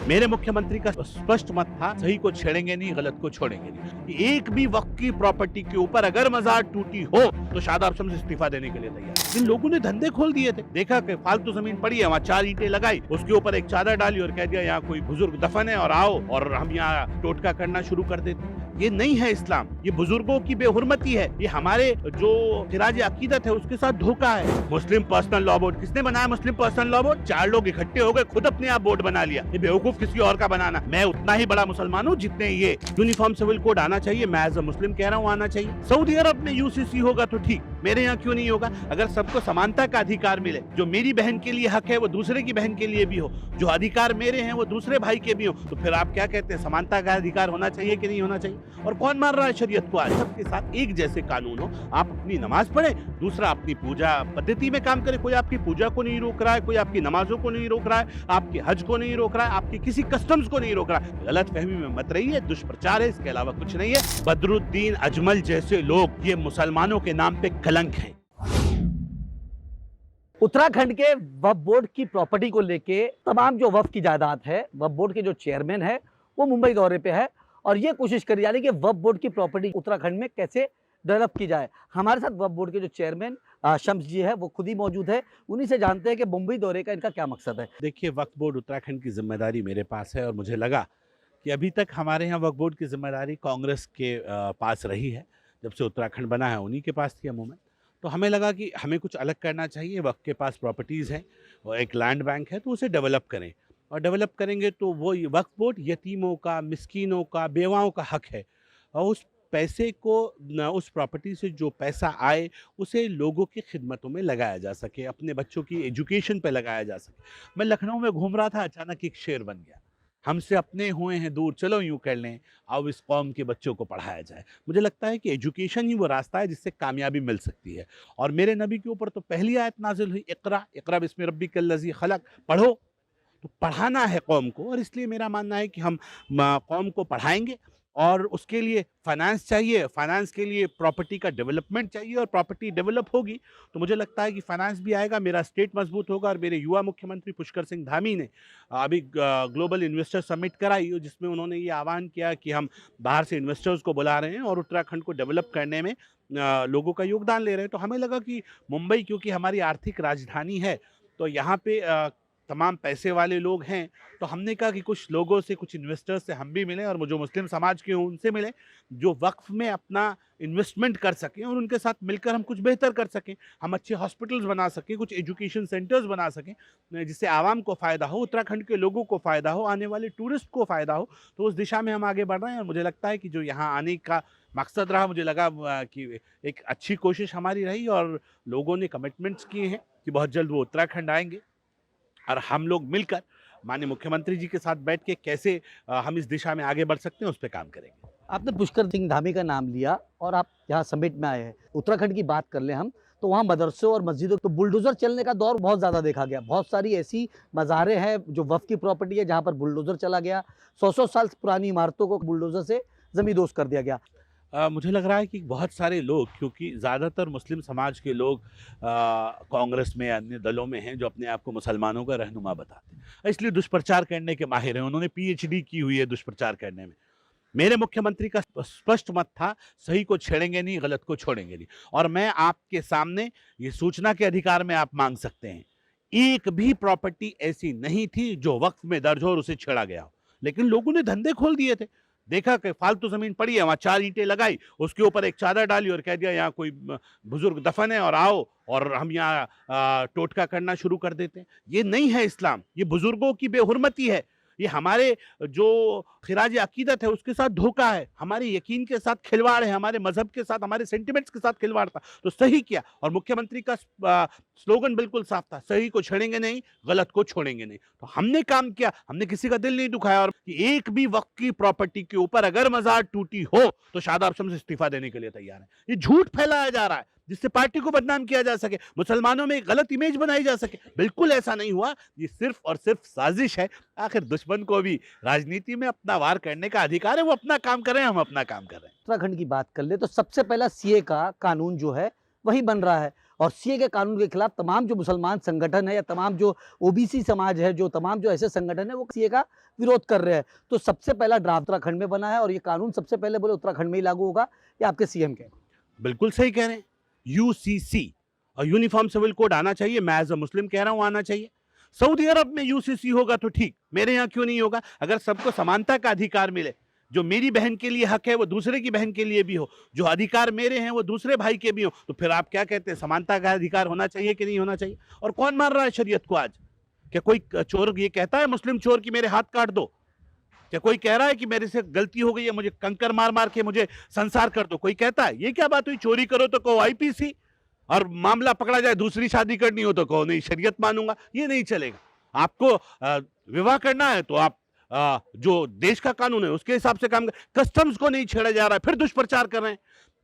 मेरे मुख्यमंत्री का स्पष्ट मत था, सही को छेड़ेंगे नहीं, गलत को छोड़ेंगे नहीं। एक भी वक्त की प्रॉपर्टी के ऊपर अगर मजार टूटी हो तो शादाब शम्स इस्तीफा देने के लिए तैयार। इन लोगों ने धंधे खोल दिए थे, देखा कि फालतू जमीन पड़ी है, वहाँ 4 ईंटें लगाई, उसके ऊपर एक चादर डाली और कह दिया यहाँ कोई बुजुर्ग दफन है और आओ और हम यहाँ टोटका करना शुरू कर देते। ये नहीं है इस्लाम, ये बुजुर्गों की बेहुरमती है, ये हमारे जो खिराज अकीदत है उसके साथ धोखा है। मुस्लिम पर्सनल लॉ बोर्ड किसने बनाया? मुस्लिम पर्सनल लॉ बोर्ड 4 लोग इकट्ठे हो गए, खुद अपने आप बोर्ड बना लिया। ये बेवकूफ किसी और का बनाना। मैं उतना ही बड़ा मुसलमान हूँ जितने ये यूनिफॉर्म सिविल कोड आना चाहिए, मैं एज अ मुस्लिम कह रहा हूँ आना चाहिए। सऊदी अरब में यूसीसी होगा तो ठीक, मेरे यहाँ क्यों नहीं होगा? अगर सबको समानता का अधिकार मिले, जो मेरी बहन के लिए हक है वो दूसरे की बहन के लिए भी हो, जो अधिकार मेरे हैं वो दूसरे भाई के भी हो, तो फिर आप क्या कहते हैं समानता का अधिकार होना चाहिए कि नहीं होना चाहिए? और कौन मान रहा है शरीयत को? आज सबके साथ एक जैसे कानून हो, आप अपनी नमाज पढ़े, दूसरा अपनी पूजा पद्धति में काम करे। कोई आपकी पूजा को नहीं रोक रहा है, कोई आपकी नमाजों को नहीं रोक रहा है, आपके हज को नहीं रोक रहा है, आपके किसी कस्टम्स को नहीं रोक रहा है। गलत फहमी में मत रहिए, दुष्प्रचार है, इसके अलावा कुछ नहीं है। बदरुद्दीन अजमल जैसे लोग ये मुसलमानों के नाम पे कलंक है। उत्तराखंड के वक्फ बोर्ड की प्रॉपर्टी को लेके तमाम जो वक्फ की जायदाद है, वक्फ बोर्ड के जो चेयरमैन है वो मुंबई दौरे पे है और ये कोशिश करी जा रही है कि वक्फ बोर्ड की प्रॉपर्टी उत्तराखंड में कैसे डेवलप की जाए। हमारे साथ वक्फ बोर्ड के जो चेयरमैन शम्स जी है वो खुद ही मौजूद है, उन्हीं से जानते हैं कि मुंबई दौरे का इनका क्या मकसद है। देखिए, वक्फ बोर्ड उत्तराखंड की जिम्मेदारी मेरे पास है और मुझे लगा कि अभी तक हमारे यहाँ वक्फ बोर्ड की जिम्मेदारी कांग्रेस के पास रही है। जब से उत्तराखंड बना है उन्हीं के पास थी अमूमन। तो हमें लगा कि हमें कुछ अलग करना चाहिए। वक्फ के पास प्रॉपर्टीज़ हैं और एक लैंड बैंक है, तो उसे डेवलप करें, और डेवलप करेंगे तो वो वक्फ बोर्ड यतीमों का, मिस्कीनों का, बेवाओं का हक है, और उस पैसे को उस प्रॉपर्टी से जो पैसा आए उसे लोगों की खिदमतों में लगाया जा सके, अपने बच्चों की एजुकेशन पे लगाया जा सके। मैं लखनऊ में घूम रहा था, अचानक एक शेर बन गया, हमसे अपने हुए हैं दूर, चलो यूं कर लें, आओ इस कौम के बच्चों को पढ़ाया जाए। मुझे लगता है कि एजुकेशन ही वो रास्ता है जिससे कामयाबी मिल सकती है। और मेरे नबी के ऊपर तो पहली आयत नाजिल हुई, इक़रा इक़रा बिस्मि रब्बिकल लज़ी खलक़, पढ़ो। तो पढ़ाना है कौम को, और इसलिए मेरा मानना है कि हम कौम को पढ़ाएंगे, और उसके लिए फाइनेंस चाहिए, फाइनेंस के लिए प्रॉपर्टी का डेवलपमेंट चाहिए, और प्रॉपर्टी डेवलप होगी तो मुझे लगता है कि फाइनेंस भी आएगा, मेरा स्टेट मजबूत होगा। और मेरे युवा मुख्यमंत्री पुष्कर सिंह धामी ने अभी ग्लोबल इन्वेस्टर समिट कराई, जिसमें उन्होंने ये आह्वान किया कि हम बाहर से इन्वेस्टर्स को बुला रहे हैं और उत्तराखंड को डेवलप करने में लोगों का योगदान ले रहे हैं। तो हमें लगा कि मुंबई क्योंकि हमारी आर्थिक राजधानी है, तो यहाँ पे तमाम पैसे वाले लोग हैं, तो हमने कहा कि कुछ लोगों से, कुछ इन्वेस्टर्स से हम भी मिलें, और जो मुस्लिम समाज के हों उनसे मिलें, जो वक्फ में अपना इन्वेस्टमेंट कर सकें, और उनके साथ मिलकर हम कुछ बेहतर कर सकें। हम अच्छे हॉस्पिटल्स बना सकें, कुछ एजुकेशन सेंटर्स बना सकें, जिससे आवाम को फ़ायदा हो, उत्तराखंड के लोगों को फ़ायदा हो, आने वाले टूरिस्ट को फ़ायदा हो। तो उस दिशा में हम आगे बढ़ रहे हैं, और मुझे लगता है कि जो यहाँ आने का मकसद रहा, मुझे लगा कि एक अच्छी कोशिश हमारी रही, और लोगों ने कमिटमेंट्स किए हैं कि बहुत जल्द वो उत्तराखंड आएंगे, और हम लोग मिलकर माननीय मुख्यमंत्री जी के साथ बैठ के कैसे हम इस दिशा में आगे बढ़ सकते हैं उस पर काम करेंगे। आपने पुष्कर सिंह धामी का नाम लिया और आप यहाँ समिट में आए हैं। उत्तराखंड की बात कर लें हम तो वहाँ मदरसों और मस्जिदों तो बुलडोजर चलने का दौर बहुत ज़्यादा देखा गया। बहुत सारी ऐसी मज़ारें हैं जो वफ़ की प्रॉपर्टी है जहाँ पर बुलडोजर चला गया, 100-100 साल पुरानी इमारतों को बुलडोजर से ज़मींदोज़ कर दिया गया। मुझे लग रहा है कि बहुत सारे लोग, क्योंकि ज़्यादातर मुस्लिम समाज के लोग कांग्रेस में, अन्य दलों में हैं जो अपने आप को मुसलमानों का रहनुमा बताते हैं, इसलिए दुष्प्रचार करने के माहिर हैं। उन्होंने पीएचडी की हुई है दुष्प्रचार करने में। मेरे मुख्यमंत्री का स्पष्ट मत था, सही को छेड़ेंगे नहीं, गलत को छोड़ेंगे नहीं। और मैं आपके सामने ये सूचना के अधिकार में आप मांग सकते हैं, एक भी प्रॉपर्टी ऐसी नहीं थी जो वक्फ में दर्ज हो और उसे छेड़ा गया हो, लेकिन लोगों ने धंधे खोल दिए थे, देखा कि फालतू जमीन पड़ी है, वहां 4 ईंटें लगाई, उसके ऊपर एक चादर डाली और कह दिया यहाँ कोई बुजुर्ग दफन है और आओ और हम यहाँ टोटका करना शुरू कर देते हैं। ये नहीं है इस्लाम, ये बुजुर्गों की बेहुरमती है, ये हमारे जो खिराज अकीदत है उसके साथ धोखा है, हमारे यकीन के साथ खिलवाड़ है, हमारे मजहब के साथ, हमारे सेंटिमेंट्स के साथ खिलवाड़ था। तो सही किया, और मुख्यमंत्री का स्लोगन बिल्कुल साफ था, सही को छेड़ेंगे नहीं, गलत को छोड़ेंगे नहीं। तो हमने काम किया, हमने किसी का दिल नहीं दुखाया। और एक भी वक्त की प्रॉपर्टी के ऊपर अगर मजार टूटी हो तो शादाब शम्स इस्तीफा देने के लिए तैयार है। ये झूठ फैलाया जा रहा है जिससे पार्टी को बदनाम किया जा सके, मुसलमानों में एक गलत इमेज बनाई जा सके। बिल्कुल ऐसा नहीं हुआ, ये सिर्फ और सिर्फ साजिश है। आखिर दुश्मन को भी राजनीति में अपना वार करने का अधिकार है, वो अपना काम कर रहे हैं, हम अपना काम कर रहे हैं। उत्तराखंड की बात कर ले तो सबसे पहला सीए का कानून जो है वही बन रहा है और सीए के कानून के खिलाफ तमाम जो मुसलमान संगठन है या तमाम जो ओबीसी समाज है, जो तमाम जो ऐसे संगठन है, वो सीए का विरोध कर रहे हैं। तो सबसे पहला ड्राफ्ट उत्तराखंड में बना है और ये कानून सबसे पहले बोले उत्तराखंड में ही लागू होगा, या आपके सीएम के? बिल्कुल सही कह रहे हैं। यूसीसी और यूनिफॉर्म सिविल कोड आना चाहिए। मैं एज अ मुस्लिम कह रहा हूं आना चाहिए। सऊदी अरब में यूसीसी होगा तो ठीक, मेरे यहाँ क्यों नहीं होगा? अगर सबको समानता का अधिकार मिले, जो मेरी बहन के लिए हक है वो दूसरे की बहन के लिए भी हो, जो अधिकार मेरे हैं वो दूसरे भाई के भी हो, तो फिर आप क्या कहते हैं, समानता का अधिकार होना चाहिए कि नहीं होना चाहिए? और कौन मान रहा है शरीयत को आज? क्या कोई चोर ये कहता है, मुस्लिम चोर, की मेरे हाथ काट दो? क्या कोई कह रहा है कि मेरे से गलती हो गई है, मुझे कंकर मार मार के मुझे संसार कर दो? कोई कहता है? ये क्या बात हुई? चोरी करो तो कहो आईपीसी, और मामला पकड़ा जाए, दूसरी शादी करनी हो तो कहो नहीं शरीयत मानूंगा। ये नहीं चलेगा। आपको विवाह करना है तो आप जो देश का कानून है उसके हिसाब से काम कर। कस्टम्स को नहीं छेड़ा जा रहा है, फिर दुष्प्रचार कर रहे हैं।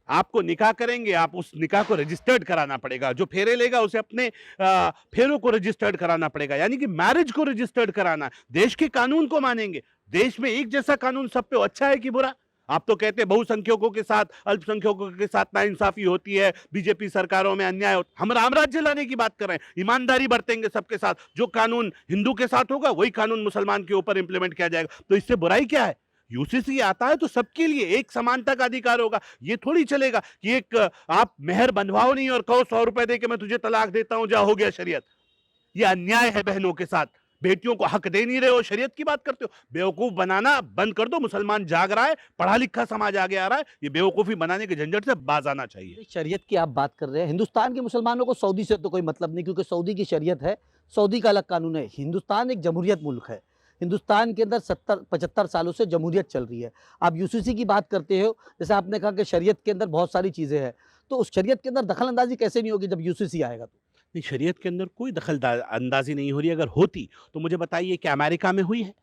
आपको निकाह करेंगे, आप उस निकाह को रजिस्टर्ड कराना पड़ेगा। जो फेरे लेगा उसे अपने फेरों को रजिस्टर्ड कराना पड़ेगा, यानी कि मैरिज को रजिस्टर्ड कराना। देश के कानून को मानेंगे। देश में एक जैसा कानून सब पे अच्छा है कि बुरा? आप तो कहते हैं बहुसंख्यकों के साथ अल्पसंख्यकों के साथ नाइंसाफी होती है, बीजेपी सरकारों में अन्याय होता है। हम राम राज्य लाने की बात कर रहे हैं। ईमानदारी बरतेंगे सबके साथ। जो कानून हिंदू के साथ होगा वही कानून मुसलमान के ऊपर इंप्लीमेंट किया जाएगा। तो इससे बुराई क्या है? यूसीसी आता है तो सबके लिए एक समानता का अधिकार होगा। ये थोड़ी चलेगा कि एक आप मेहर बंधवाओ नहीं और कहो 100 रुपए दे के मैं तुझे तलाक देता हूं, जा हो गया शरीयत। ये अन्याय है बहनों के साथ। बेटियों को हक दे नहीं रहे हो, शरीयत की बात करते हो। बेवकूफ बनाना बंद कर दो। मुसलमान जाग रहा है, पढ़ा लिखा समाज आगे आ रहा है। ये बेवकूफी बनाने के झंझट से बाज आना चाहिए। शरीयत की आप बात कर रहे हैं। हिंदुस्तान के मुसलमानों को सऊदी से तो कोई मतलब नहीं, क्योंकि सऊदी की शरीयत है, सऊदी का अलग कानून है। हिंदुस्तान एक जमहूरियत मुल्क है। हिंदुस्तान के अंदर 70-75 सालों से जमहूरियत चल रही है। आप यूसीसी की बात करते हो, जैसे आपने कहा कि शरीयत के अंदर बहुत सारी चीज़ें हैं, तो उस शरीयत के अंदर दखल अंदाजी कैसे नहीं होगी जब यूसीसी आएगा तो? नहीं, शरीयत के अंदर कोई दखल अंदाजी नहीं हो रही। अगर होती तो मुझे बताइए कि अमेरिका में हुई है,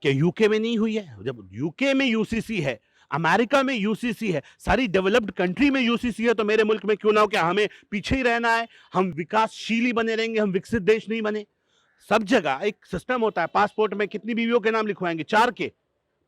क्या यूके में नहीं हुई है? जब यूके में यूसीसी है, अमेरिका में यूसीसी है, सारी डेवलप्ड कंट्री में यूसीसी है, तो मेरे मुल्क में क्यों ना हो? क्या हमें पीछे ही रहना है? हम विकासशील ही बने रहेंगे, हम विकसित देश नहीं बने? सब जगह एक सिस्टम होता है। पासपोर्ट में कितनी बीवियों के नाम लिखवाएंगे? 4 के।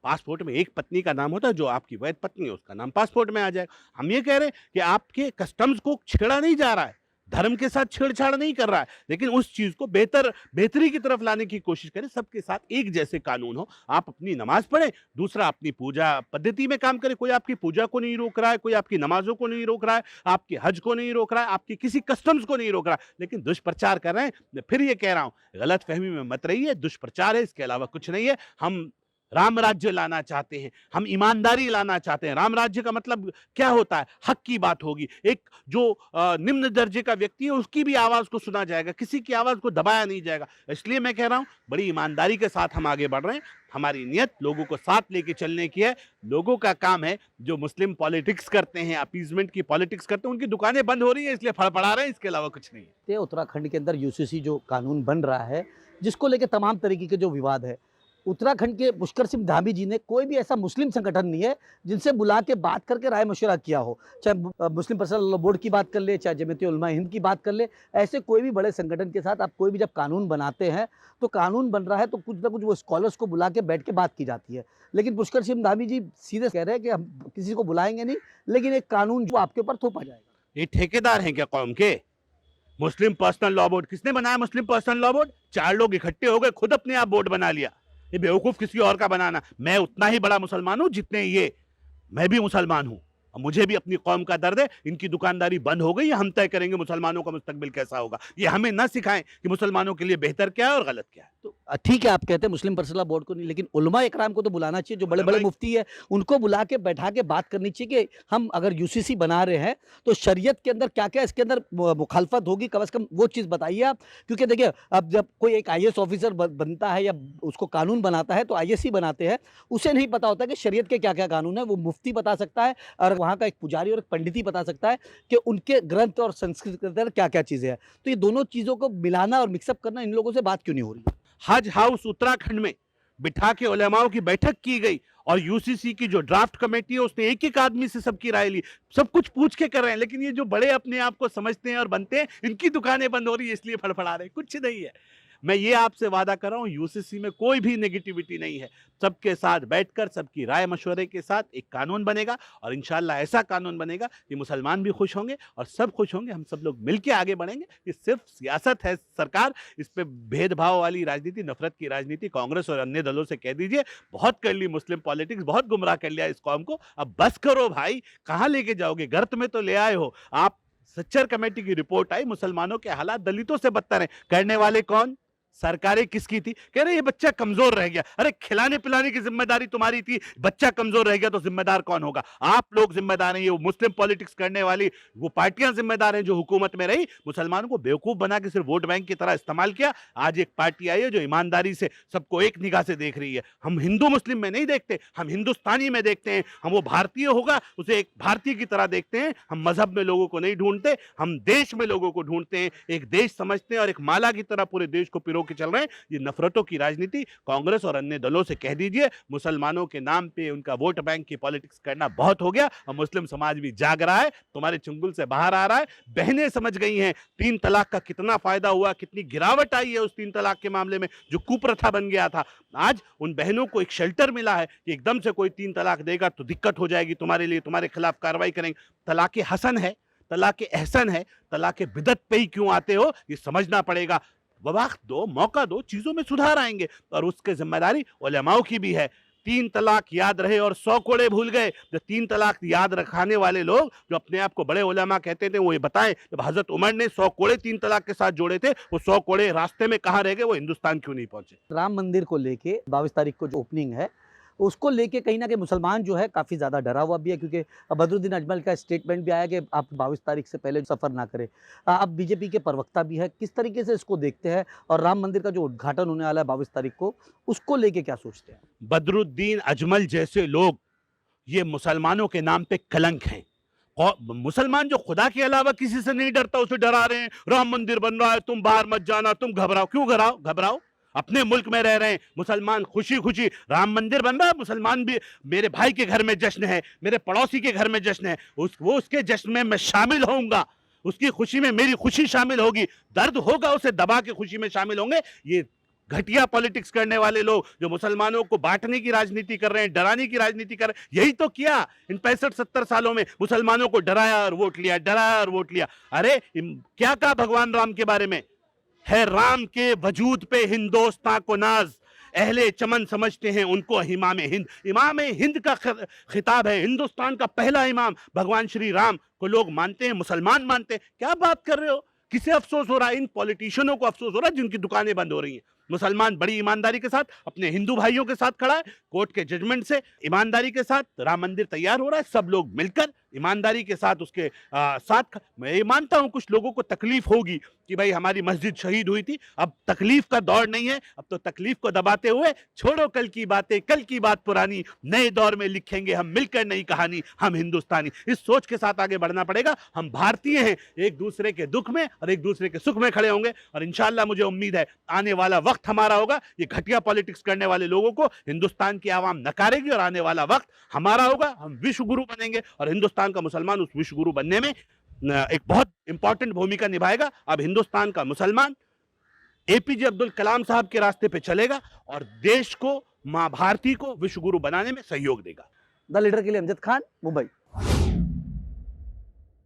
पासपोर्ट में एक पत्नी का नाम होता है, जो आपकी वैध पत्नी है उसका नाम पासपोर्ट में आ जाएगा। हम ये कह रहे हैं कि आपके कस्टम्स को छेड़ा नहीं जा रहा है, धर्म के साथ छेड़छाड़ नहीं कर रहा है, लेकिन उस चीज को बेहतरी की तरफ लाने की कोशिश करें। सबके साथ एक जैसे कानून हो। आप अपनी नमाज पढ़ें, दूसरा अपनी पूजा पद्धति में काम करे। कोई आपकी पूजा को नहीं रोक रहा है, कोई आपकी नमाजों को नहीं रोक रहा है, आपके हज को नहीं रोक रहा है, आपकी किसी कस्टम्स को नहीं रोक रहा है, लेकिन दुष्प्रचार कर रहे हैं। मैं फिर ये कह रहा हूं, गलत फहमी में मत रहिए। दुष्प्रचार है, इसके अलावा कुछ नहीं है। हम राम राज्य लाना चाहते हैं, हम ईमानदारी लाना चाहते हैं। राम राज्य का मतलब क्या होता है? हक की बात होगी। एक जो निम्न दर्जे का व्यक्ति है उसकी भी आवाज को सुना जाएगा, किसी की आवाज को दबाया नहीं जाएगा। इसलिए मैं कह रहा हूं, बड़ी ईमानदारी के साथ हम आगे बढ़ रहे हैं। हमारी नियत लोगों को साथ लेके चलने की है। लोगों का काम है, जो मुस्लिम पॉलिटिक्स करते हैं, अपीजमेंट की पॉलिटिक्स करते हैं, उनकी दुकानें बंद हो रही है इसलिए फड़फड़ा रहे हैं, इसके अलावा कुछ नहीं है। उत्तराखंड के अंदर यूसीसी जो कानून बन रहा है, जिसको लेकर तमाम तरीके के जो विवाद है, उत्तराखंड के पुष्कर सिंह धामी जी ने, कोई भी ऐसा मुस्लिम संगठन नहीं है जिनसे बुला के बात करके राय मशवरा किया हो। चाहे मुस्लिम पर्सनल लॉ बोर्ड की बात कर ले, चाहे जमीयत उलमा हिंद की बात कर ले, ऐसे कोई भी बड़े संगठन के साथ आप कोई भी जब कानून बनाते हैं, तो कानून बन रहा है तो कुछ ना कुछ वो स्कॉलर्स को बुला के बैठ के बात की जाती है। लेकिन पुष्कर सिंह धामी जी सीधे कह रहे हैं कि हम किसी को बुलाएंगे नहीं, लेकिन एक कानून जो आपके ऊपर थोपा जाएगा। ये ठेकेदार हैं क्या कौम के? मुस्लिम पर्सनल लॉ बोर्ड किसने बनाया? मुस्लिम पर्सनल लॉ बोर्ड 4 लोग इकट्ठे हो गए, खुद अपने आप बोर्ड बना लिया। ये बेवकूफ किसी और का बनाना। मैं उतना ही बड़ा मुसलमान हूं जितने ये, मैं भी मुसलमान हूं, मुझे भी अपनी कौम का दर्द है। इनकी दुकानदारी बंद हो गई, हम तय करेंगे मुसलमानों का मुस्तकबिल कैसा होगा। ये हमें ना सिखाएं कि मुसलमानों के लिए बेहतर क्या है और गलत क्या है। तो ठीक है, आप कहते हैं मुस्लिम पर्सनल लॉ बोर्ड को नहीं, लेकिन उलमा इकराम को तो बुलाना चाहिए। जो बड़े बड़े मुफ्ती है उनको बुला के बैठा के बात करनी चाहिए कि हम अगर यूसीसी बना रहे हैं तो शरीयत के अंदर क्या क्या इसके अंदर मुखालफत होगी, कम से कम वो चीज़ बताइए आप। क्योंकि देखिए, अब जब कोई एक IAS ऑफिसर बनता है या उसको कानून बनाता है, तो IAS ही बनाते हैं, उसे नहीं पता होता कि शरीयत के क्या क्या कानून है। वो मुफ्ती बता सकता है और वहाँ का एक पुजारी और एक पंडित ही बता सकता है कि उनके ग्रंथ और संस्कृत के अंदर क्या क्या चीज़ें हैं। तो ये दोनों चीज़ों को मिलाना और मिक्सअप करना, इन लोगों से बात क्यों नहीं हो रही? हज हाउस उत्तराखंड में बिठा के उलेमाओं की बैठक की गई और यूसीसी की जो ड्राफ्ट कमेटी है उसने एक एक आदमी से सबकी राय ली। सब कुछ पूछ के कर रहे हैं, लेकिन ये जो बड़े अपने आप को समझते हैं और बनते हैं, इनकी दुकानें बंद हो रही है इसलिए फड़फड़ा रहे हैं। कुछ नहीं है। मैं ये आपसे वादा कर रहा हूँ, यूसीसी में कोई भी नेगेटिविटी नहीं है। सबके साथ बैठकर, सबकी राय मशवरे के साथ एक कानून बनेगा और इंशाल्लाह ऐसा कानून बनेगा कि मुसलमान भी खुश होंगे और सब खुश होंगे। हम सब लोग मिलके आगे बढ़ेंगे। ये सिर्फ सियासत है सरकार, इस पे भेदभाव वाली राजनीति, नफरत की राजनीति कांग्रेस और अन्य दलों से कह दीजिए। बहुत कर ली मुस्लिम पॉलिटिक्स, बहुत गुमराह कर लिया इस कौम को। अब बस करो भाई, कहाँ लेके जाओगे? गर्त में तो ले आए हो आप। सच्चर कमेटी की रिपोर्ट आई, मुसलमानों के हालात दलितों से बदतर हैं। करने वाले कौन? सरकारें किसकी थी? कह रहे ये बच्चा कमजोर रह गया। अरे खिलाने पिलाने की जिम्मेदारी तुम्हारी थी, बच्चा कमजोर रह गया तो जिम्मेदार कौन होगा? आप लोग जिम्मेदार हैं। ये मुस्लिम पॉलिटिक्स करने वाली वो पार्टियां जिम्मेदार हैं जो हुकूमत में रही, मुसलमानों को बेवकूफ बना के सिर्फ वोट बैंक की तरह इस्तेमाल किया। आज एक पार्टी आई है जो ईमानदारी से सबको एक निगाह से देख रही है। हम हिंदू मुस्लिम में नहीं देखते, हम हिंदुस्तानी में देखते हैं। हम वो भारतीय होगा उसे एक भारतीय की तरह देखते हैं। हम मजहब में लोगों को नहीं ढूंढते, हम देश में लोगों को ढूंढते हैं, एक देश समझते हैं और एक माला की तरह पूरे देश को पिरो के चल रहे हैं। ये नफरतों की राजनीति कांग्रेस और अन्य दलों से कह दीजिए। मुसलमानों के नाम पे उनका वोट बैंक की पॉलिटिक्स करना बहुत हो गया और मुस्लिम समाज भी जाग रहा है, तुम्हारे चुंगल से बाहर आ रहा है। बहनें समझ गई हैं 3 तलाक का कितना फायदा हुआ, कितनी गिरावट आई है उस 3 तलाक के मामले में जो कुप्रथा बन गया था। आज उन बहनों को एक शेल्टर मिला है कि एकदम से कोई 3 तलाक देगा तो दिक्कत हो जाएगी तुम्हारे लिए, तुम्हारे खिलाफ कार्रवाई करेंगे। तलाक हसन है, तलाक एहसन है, तलाक बिदत पे ही क्यों आते हो ये समझना पड़ेगा। वक्त दो, मौका दो, चीजों में सुधार आएंगे और उसके जिम्मेदारी उलेमाओं की भी है। 3 तलाक याद रहे और 100 कोड़े भूल गए। जो 3 तलाक याद रखाने वाले लोग जो अपने आप को बड़े उलेमा कहते थे, वो ये बताएं जब हजरत उमर ने 100 कोड़े 3 तलाक के साथ जोड़े थे, वो 100 कोड़े रास्ते में कहाँ रह गए? वो हिंदुस्तान क्यों नहीं पहुंचे? राम मंदिर को लेके 22 तारीख को जो ओपनिंग है उसको लेके कहीं ना कहीं मुसलमान जो है काफ़ी ज़्यादा डरा हुआ भी है, क्योंकि बदरुद्दीन अजमल का स्टेटमेंट भी आया कि आप 22 तारीख से पहले सफ़र ना करें। अब बीजेपी के प्रवक्ता भी है, किस तरीके से इसको देखते हैं और राम मंदिर का जो उद्घाटन होने वाला है 22 तारीख को, उसको लेके क्या सोचते हैं? बदरुद्दीन अजमल जैसे लोग ये मुसलमानों के नाम पे कलंक हैं। मुसलमान जो खुदा के अलावा किसी से नहीं डरता, उसे डरा रहे हैं। राम मंदिर बन रहा है, तुम बाहर मत जाना, तुम घबराओ। क्यों घबराओ? अपने मुल्क में रह रहे हैं मुसलमान, खुशी खुशी राम मंदिर बन रहा है। मुसलमान भी, मेरे भाई के घर में जश्न है, मेरे पड़ोसी के घर में जश्न है, वो उसके जश्न में मैं शामिल होऊंगा, उसकी खुशी में मेरी खुशी शामिल होगी। दर्द होगा उसे दबा के खुशी में शामिल होंगे। ये घटिया पॉलिटिक्स करने वाले लोग जो मुसलमानों को बांटने की राजनीति कर रहे हैं, डराने की राजनीति कर रहे हैं, यही तो किया इन 65-70 सालों में। मुसलमानों को डराया और वोट लिया, डराया और वोट लिया। अरे क्या कहा भगवान राम के बारे में? है राम के वजूद पे हिंदुस्तान को नाज, अहले चमन समझते हैं उनको इमाम हिंद। इमाम हिंद का खिताब है, हिंदुस्तान का पहला इमाम भगवान श्री राम को लोग मानते हैं, मुसलमान मानते हैं। क्या बात कर रहे हो? किसे अफसोस हो रहा है? इन पॉलिटिशियनों को अफसोस हो रहा है जिनकी दुकानें बंद हो रही हैं। मुसलमान बड़ी ईमानदारी के साथ अपने हिंदू भाइयों के साथ खड़ा है, कोर्ट के जजमेंट से ईमानदारी के साथ राम मंदिर तैयार हो रहा है। सब लोग मिलकर ईमानदारी के साथ उसके साथ। मैं ये मानता हूं कुछ लोगों को तकलीफ होगी कि भाई हमारी मस्जिद शहीद हुई थी। अब तकलीफ का दौर नहीं है, अब तो तकलीफ को दबाते हुए छोड़ो कल की बातें, कल की बात पुरानी, नए दौर में लिखेंगे हम मिलकर नई कहानी, हम हिंदुस्तानी। इस सोच के साथ आगे बढ़ना पड़ेगा। हम भारतीय हैं, एक दूसरे के दुख में और एक दूसरे के सुख में खड़े होंगे और इंशाल्लाह मुझे उम्मीद है आने वाला वक्त हमारा होगा। ये घटिया पॉलिटिक्स करने वाले लोगों को हिंदुस्तान की आवाम नकारेगी और आने वाला वक्त हमारा होगा। हम विश्व गुरु बनेंगे और हिंदुस्तान का मुसलमान उस विश्व गुरु बनने में एक बहुत इंपॉर्टेंट भूमिका निभाएगा। अब हिंदुस्तान का मुसलमान एपीजे अब्दुल कलाम साहब के रास्ते पे चलेगा और देश को, मां भारती को विश्व गुरु बनाने में सहयोग देगा। द लीडर के लिए अमजद खान, मुंबई।